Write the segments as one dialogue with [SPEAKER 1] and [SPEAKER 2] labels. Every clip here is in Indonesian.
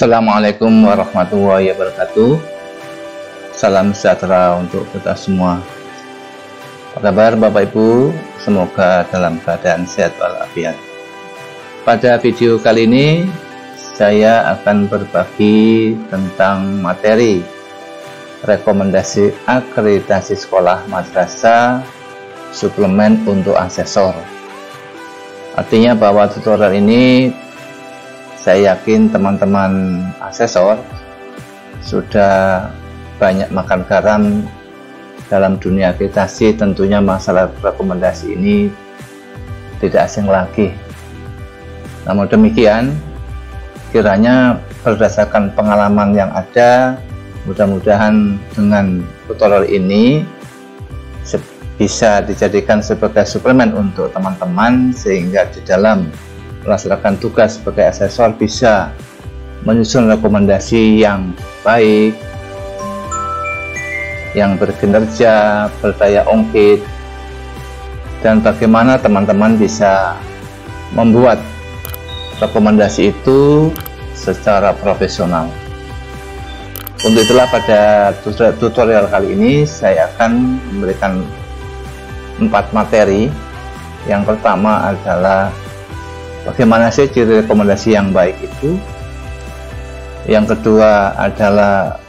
[SPEAKER 1] Assalamualaikum warahmatullahi wabarakatuh. Salam sejahtera untuk kita semua. Apa kabar Bapak Ibu? Semoga dalam keadaan sehat walafiat. Pada video kali ini saya akan berbagi tentang materi rekomendasi akreditasi sekolah madrasah suplemen untuk asesor. Artinya bahwa tutorial ini saya yakin teman-teman asesor sudah banyak makan garam dalam dunia akreditasi. Tentunya masalah rekomendasi ini tidak asing lagi. Namun demikian, kiranya berdasarkan pengalaman yang ada, mudah-mudahan dengan tutorial ini bisa dijadikan sebagai suplemen untuk teman-teman, sehingga di dalam melaksanakan tugas sebagai asesor bisa menyusun rekomendasi yang baik, yang berkinerja, berdaya ungkit, dan bagaimana teman-teman bisa membuat rekomendasi itu secara profesional. Untuk itulah pada tutorial kali ini saya akan memberikan 4 materi. Yang pertama adalah bagaimana sih ciri rekomendasi yang baik itu. Yang kedua adalah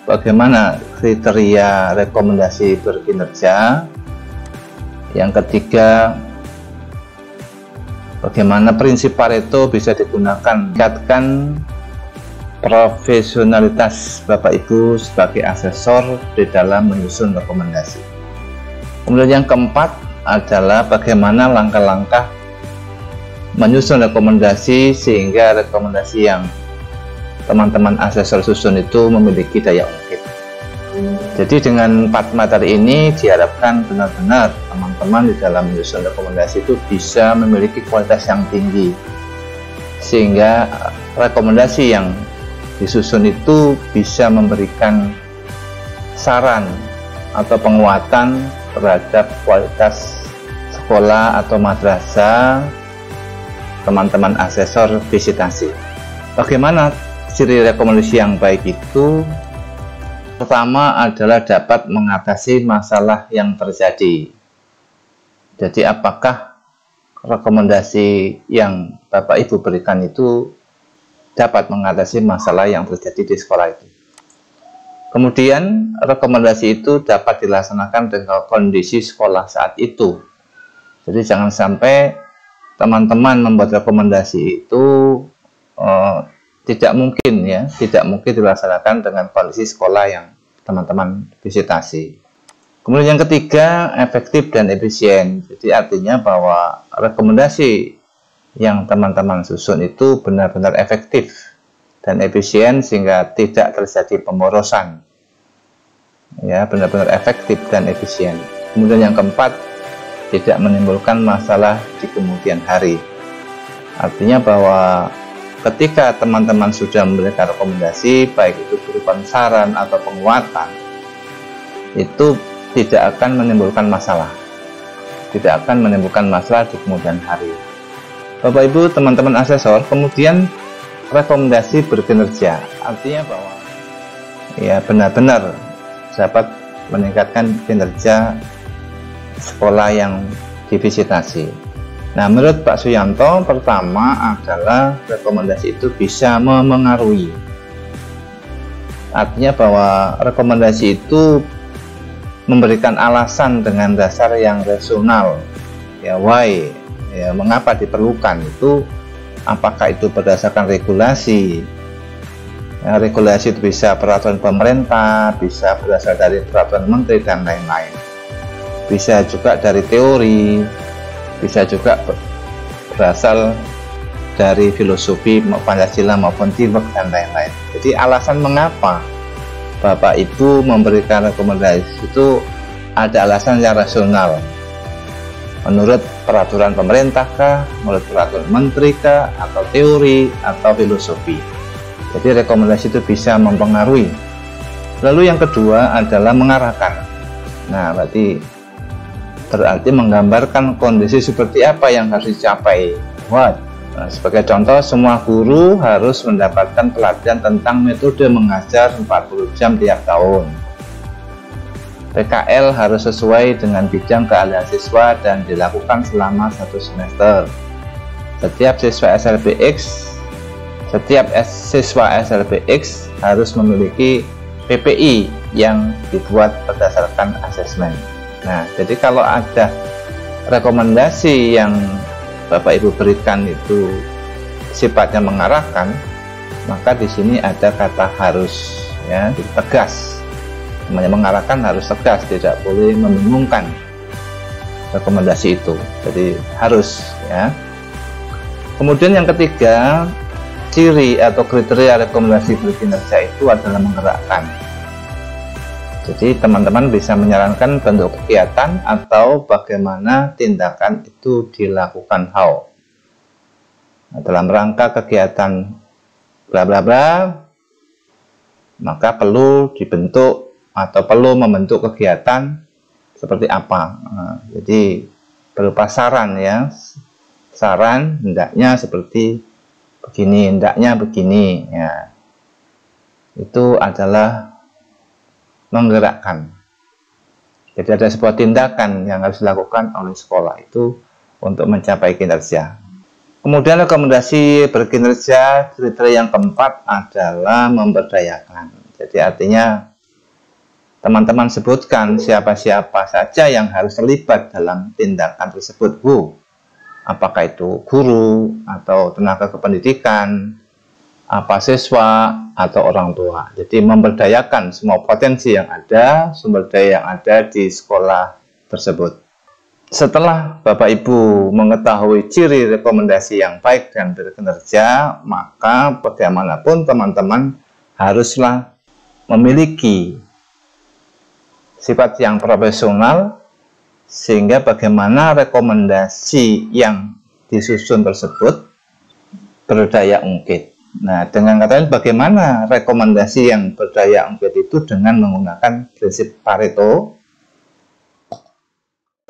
[SPEAKER 1] bagaimana kriteria rekomendasi berkinerja. Yang ketiga, bagaimana prinsip Pareto bisa digunakan meningkatkan profesionalitas Bapak Ibu sebagai asesor di dalam menyusun rekomendasi. Kemudian yang keempat adalah bagaimana langkah-langkah menyusun rekomendasi sehingga rekomendasi yang teman-teman asesor susun itu memiliki daya ungkit. Jadi dengan 4 materi ini diharapkan benar-benar teman-teman di dalam menyusun rekomendasi itu bisa memiliki kualitas yang tinggi, sehingga rekomendasi yang disusun itu bisa memberikan saran atau penguatan terhadap kualitas sekolah atau madrasah teman-teman asesor visitasi. Bagaimana ciri rekomendasi yang baik itu? Pertama adalah dapat mengatasi masalah yang terjadi. Jadi apakah rekomendasi yang Bapak Ibu berikan itu dapat mengatasi masalah yang terjadi di sekolah itu. Kemudian rekomendasi itu dapat dilaksanakan dengan kondisi sekolah saat itu. Jadi jangan sampai teman-teman membuat rekomendasi itu tidak mungkin dilaksanakan dengan kondisi sekolah yang teman-teman visitasi. Kemudian yang ketiga, efektif dan efisien. Jadi artinya bahwa rekomendasi yang teman-teman susun itu benar-benar efektif dan efisien sehingga tidak terjadi pemborosan. Ya, benar-benar efektif dan efisien. Kemudian yang keempat, tidak menimbulkan masalah di kemudian hari. Artinya bahwa ketika teman-teman sudah memberikan rekomendasi, baik itu berupa saran atau penguatan, itu tidak akan menimbulkan masalah. Tidak akan menimbulkan masalah di kemudian hari. Bapak Ibu, teman-teman asesor, kemudian rekomendasi berkinerja. Artinya bahwa ya benar-benar dapat meningkatkan kinerja sekolah yang divisitasi. Nah, menurut Pak Suyanto, pertama adalah rekomendasi itu bisa memengaruhi. Artinya bahwa rekomendasi itu memberikan alasan dengan dasar yang rasional. Ya, why? Ya, mengapa diperlukan itu? Apakah itu berdasarkan regulasi? Ya, regulasi itu bisa peraturan pemerintah, bisa berasal dari peraturan menteri dan lain-lain. Bisa juga dari teori, bisa juga berasal dari filosofi Pancasila maupun teamwork dan lain-lain. Jadi alasan mengapa Bapak Ibu memberikan rekomendasi itu ada alasan yang rasional. Menurut peraturan pemerintah kah, menurut peraturan menteri kah, atau teori, atau filosofi. Jadi rekomendasi itu bisa mempengaruhi. Lalu yang kedua adalah mengarahkan. Nah, berarti menggambarkan kondisi seperti apa yang harus dicapai. Nah, sebagai contoh, semua guru harus mendapatkan pelatihan tentang metode mengajar 40 jam tiap tahun. PKL harus sesuai dengan bidang keahlian siswa dan dilakukan selama 1 semester. Setiap siswa SLBX harus memiliki PPI yang dibuat berdasarkan asesmen. Nah, jadi kalau ada rekomendasi yang Bapak Ibu berikan itu sifatnya mengarahkan, maka di sini ada kata harus, ya, tegas. Namanya mengarahkan harus tegas, tidak boleh membingungkan rekomendasi itu. Jadi harus, ya. Kemudian yang ketiga, ciri atau kriteria rekomendasi berkinerja itu adalah menggerakkan. Jadi teman-teman bisa menyarankan bentuk kegiatan atau bagaimana tindakan itu dilakukan. How. Nah, dalam rangka kegiatan bla bla bla, maka perlu dibentuk atau perlu membentuk kegiatan seperti apa. Nah, jadi berupa saran, ya. Saran hendaknya seperti begini, hendaknya begini, ya. Itu adalah menggerakkan. Jadi ada sebuah tindakan yang harus dilakukan oleh sekolah itu untuk mencapai kinerja. Kemudian rekomendasi berkinerja kriteria yang keempat adalah memberdayakan. Jadi artinya teman-teman sebutkan siapa-siapa saja yang harus terlibat dalam tindakan tersebut. Apakah itu guru atau tenaga kependidikan, apa siswa atau orang tua. Jadi memberdayakan semua potensi yang ada, sumber daya yang ada di sekolah tersebut. Setelah Bapak Ibu mengetahui ciri rekomendasi yang baik dan berkinerja, maka bagaimanapun teman-teman haruslah memiliki sifat yang profesional, sehingga bagaimana rekomendasi yang disusun tersebut berdaya ungkit. Nah, dengan kata lain, bagaimana rekomendasi yang berdaya ungkit itu dengan menggunakan prinsip Pareto.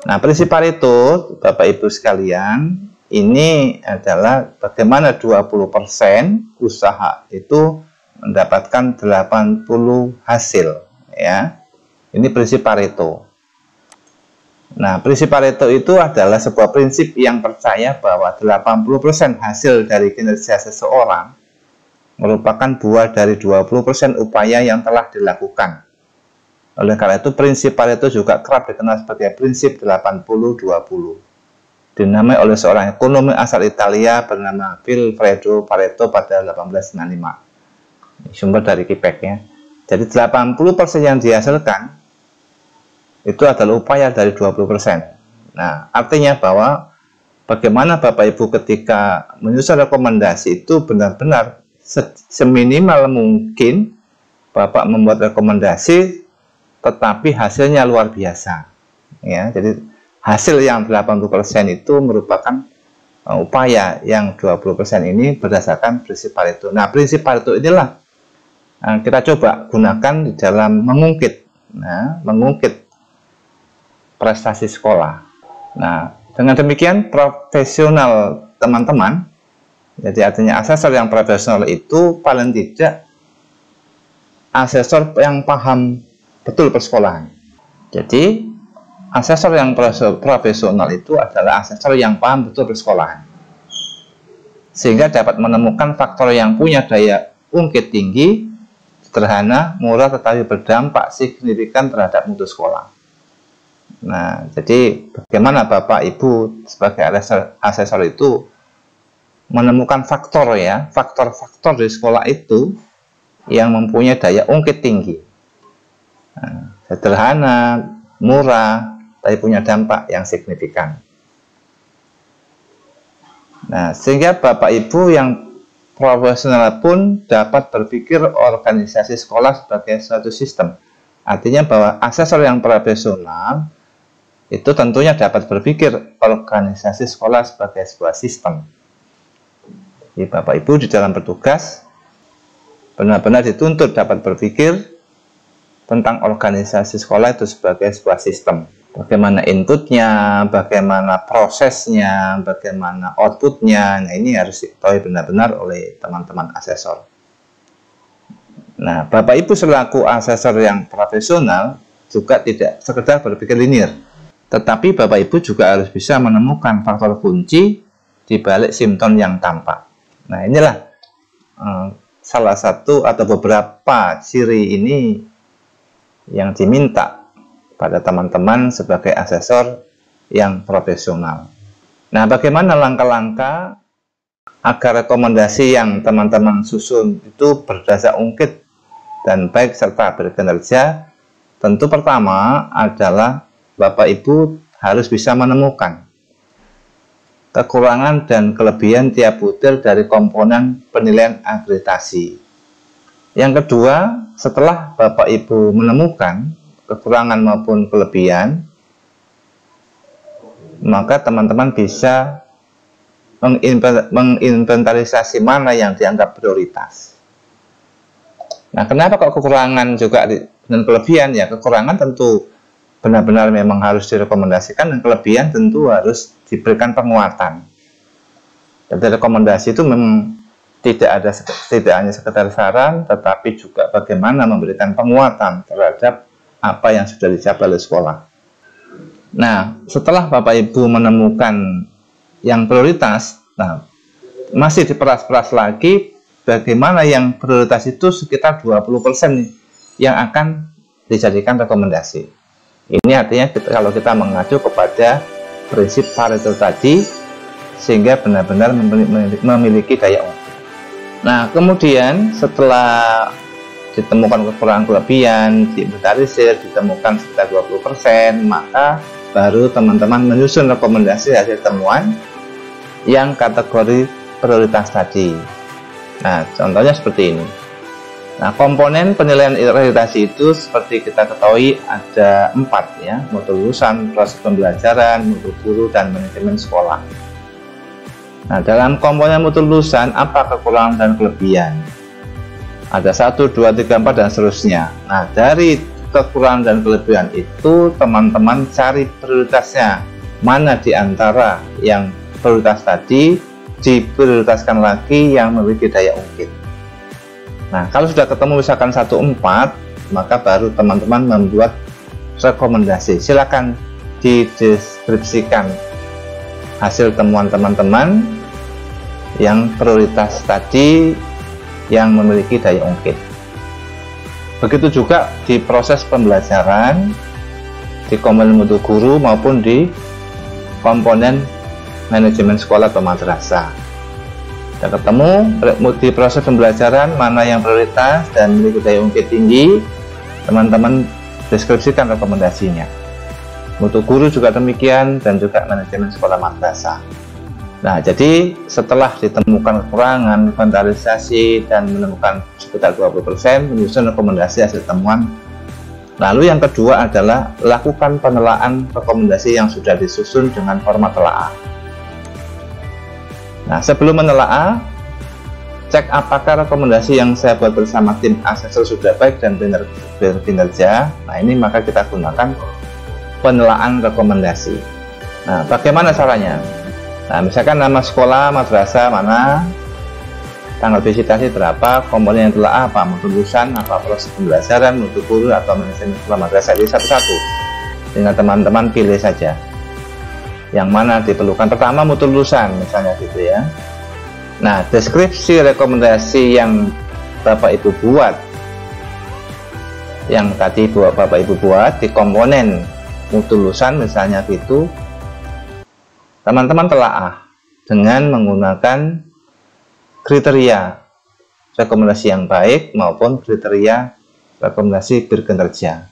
[SPEAKER 1] Nah, prinsip Pareto, Bapak Ibu sekalian, ini adalah bagaimana 20% usaha itu mendapatkan 80 hasil, ya. Ini prinsip Pareto. Nah, prinsip Pareto itu adalah sebuah prinsip yang percaya bahwa 80% hasil dari kinerja seseorang merupakan buah dari 20% upaya yang telah dilakukan. Oleh karena itu, prinsip Pareto juga kerap dikenal sebagai prinsip 80-20. Dinamai oleh seorang ekonom asal Italia bernama Vilfredo Pareto pada 1895. Sumber dari Kipek, ya. Jadi 80% yang dihasilkan itu adalah upaya dari 20%. Nah, artinya bahwa bagaimana Bapak Ibu ketika menyusun rekomendasi itu benar-benar seminimal mungkin Bapak membuat rekomendasi tetapi hasilnya luar biasa, ya. Jadi hasil yang 80% itu merupakan upaya yang 20% ini berdasarkan prinsip Pareto. Nah, prinsip Pareto inilah kita coba gunakan di dalam mengungkit prestasi sekolah. Nah, dengan demikian profesional teman-teman, jadi artinya asesor yang profesional itu paling tidak asesor yang paham betul persekolahan. Jadi asesor yang profesional itu adalah asesor yang paham betul persekolahan, sehingga dapat menemukan faktor yang punya daya ungkit tinggi, sederhana, murah, tetapi berdampak signifikan terhadap mutu sekolah. Nah, jadi bagaimana Bapak Ibu sebagai asesor itu menemukan faktor, ya, faktor-faktor di sekolah itu yang mempunyai daya ungkit tinggi, sederhana, murah, tapi punya dampak yang signifikan. Nah, sehingga Bapak Ibu yang profesional pun dapat berpikir organisasi sekolah sebagai suatu sistem. Artinya bahwa asesor yang profesional itu tentunya dapat berpikir organisasi sekolah sebagai sebuah sistem. Jadi Bapak Ibu di dalam bertugas benar-benar dituntut dapat berpikir tentang organisasi sekolah itu sebagai sebuah sistem. bagaimana inputnya, bagaimana prosesnya, bagaimana outputnya. Nah, ini harus diketahui benar-benar oleh teman-teman asesor. Nah, Bapak Ibu selaku asesor yang profesional juga tidak sekedar berpikir linear, tetapi Bapak Ibu juga harus bisa menemukan faktor kunci di balik simptom yang tampak. Nah, inilah salah satu atau beberapa ciri ini yang diminta pada teman-teman sebagai asesor yang profesional. Nah, bagaimana langkah-langkah agar rekomendasi yang teman-teman susun itu berdasar ungkit dan baik serta berkinerja? Tentu pertama adalah Bapak Ibu harus bisa menemukan kekurangan dan kelebihan tiap butir dari komponen penilaian akreditasi. Yang kedua, setelah Bapak Ibu menemukan kekurangan maupun kelebihan, maka teman-teman bisa menginventarisasi mana yang dianggap prioritas. Nah, kenapa kok kekurangan juga dan kelebihan? Ya, kekurangan tentu benar-benar memang harus direkomendasikan, dan kelebihan tentu harus diberikan penguatan. Jadi rekomendasi itu memang tidak hanya sekedar saran, tetapi juga bagaimana memberikan penguatan terhadap apa yang sudah dicapai oleh sekolah. Nah, setelah Bapak Ibu menemukan yang prioritas, nah, masih diperas-peras lagi bagaimana yang prioritas itu sekitar 20% yang akan dijadikan rekomendasi. Ini artinya kalau kita mengacu kepada prinsip Pareto tadi, sehingga benar-benar memiliki daya ungkit. Nah, kemudian setelah ditemukan kekurangan kelebihan, diinventarisir, ditemukan sekitar 20%, maka baru teman-teman menyusun rekomendasi hasil temuan yang kategori prioritas tadi. Nah, contohnya seperti ini. Nah, komponen penilaian akreditasi itu seperti kita ketahui ada 4 ya, mutu lulusan, proses pembelajaran, mutu guru, dan manajemen sekolah. Nah, dalam komponen mutu lulusan, apa kekurangan dan kelebihan? Ada 1, 2, 3, 4, dan seterusnya. Nah, dari kekurangan dan kelebihan itu teman-teman cari prioritasnya. Mana di antara yang prioritas tadi diprioritaskan lagi yang memiliki daya ungkit. Nah, kalau sudah ketemu misalkan 1, 4, maka baru teman-teman membuat rekomendasi. Silakan dideskripsikan hasil temuan teman-teman yang prioritas tadi yang memiliki daya ungkit. Begitu juga di proses pembelajaran, di komponen mutu guru maupun di komponen manajemen sekolah atau madrasah. Kita ketemu di proses pembelajaran mana yang prioritas dan memiliki daya ungkit tinggi, teman-teman deskripsikan rekomendasinya. Mutu guru juga demikian, dan juga manajemen sekolah madrasah. Nah, jadi setelah ditemukan kekurangan, inventarisasi, dan menemukan sekitar 20%, menyusun rekomendasi hasil temuan. Lalu yang kedua adalah lakukan penelaahan rekomendasi yang sudah disusun dengan format telaah. Nah, sebelum menelaah, cek apakah rekomendasi yang saya buat bersama tim asesor sudah baik dan berkinerja. Nah, ini maka kita gunakan penelaahan rekomendasi. Nah, bagaimana caranya? Nah, misalkan nama sekolah, madrasah mana, tanggal visitasi berapa, komponen yang telah apa, mutu lulusan, apa proses pembelajaran, mutu guru, atau manajemen sekolah madrasah. Jadi satu-satu, dengan teman-teman pilih saja yang mana diperlukan. Pertama, mutu lulusan misalnya gitu ya. Nah, deskripsi rekomendasi yang Bapak Ibu buat, yang tadi Bapak Ibu buat di komponen mutu lulusan misalnya gitu, teman-teman telaah dengan menggunakan kriteria rekomendasi yang baik maupun kriteria rekomendasi berkinerja.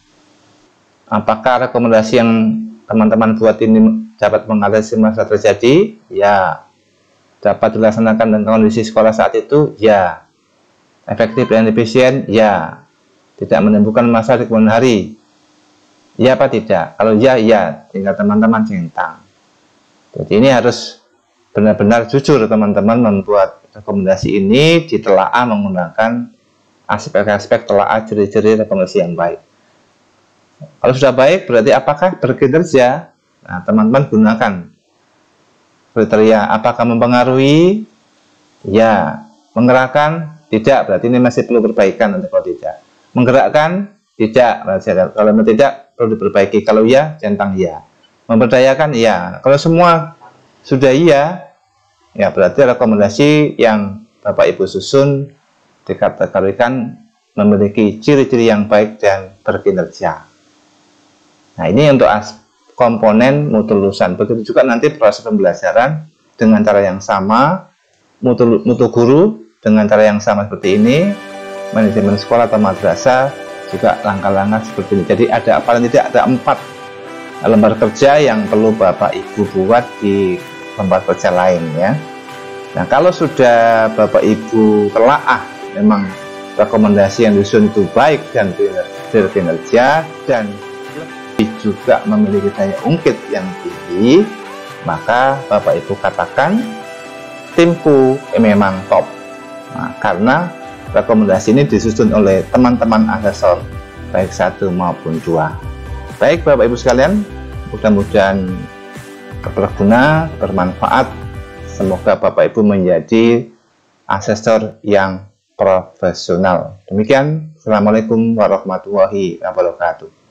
[SPEAKER 1] Apakah rekomendasi yang teman-teman buat ini dapat mengatasi masalah terjadi? Ya. Dapat dilaksanakan dengan kondisi sekolah saat itu? Ya. Efektif dan efisien? Ya. Tidak menimbulkan masalah di kemudian hari? Ya apa tidak? Kalau ya, ya. Tinggal teman-teman centang. Jadi ini harus benar-benar jujur teman-teman membuat rekomendasi ini ditelaah menggunakan aspek-aspek telaah ciri-ciri rekomendasi yang baik. Kalau sudah baik, berarti apakah berkinerja? Nah, teman-teman gunakan kriteria apakah mempengaruhi? Ya. Menggerakkan? Tidak, berarti ini masih perlu perbaikan nanti kalau tidak. Menggerakkan? Tidak, kalau tidak perlu diperbaiki. Kalau ya, centang ya. Memberdayakan? Ya. Kalau semua sudah iya, ya berarti rekomendasi yang Bapak Ibu susun dikategorikan memiliki ciri-ciri yang baik dan berkinerja. Nah, ini untuk komponen mutu lulusan. Begitu juga nanti proses pembelajaran dengan cara yang sama, mutu guru dengan cara yang sama seperti ini, manajemen sekolah atau madrasah juga langkah-langkah seperti ini. Jadi ada paling tidak ada 4 lembar kerja yang perlu Bapak Ibu buat di tempat kerja lain ya. Nah, kalau sudah Bapak Ibu telaah memang rekomendasi yang disusun itu baik dan berkinerja dan juga memiliki daya ungkit yang tinggi, maka Bapak Ibu katakan timku memang top. Nah, karena rekomendasi ini disusun oleh teman-teman asesor baik 1 maupun 2. Baik Bapak Ibu sekalian, mudah-mudahan berguna, bermanfaat. Semoga Bapak Ibu menjadi asesor yang profesional. Demikian, Assalamualaikum warahmatullahi wabarakatuh.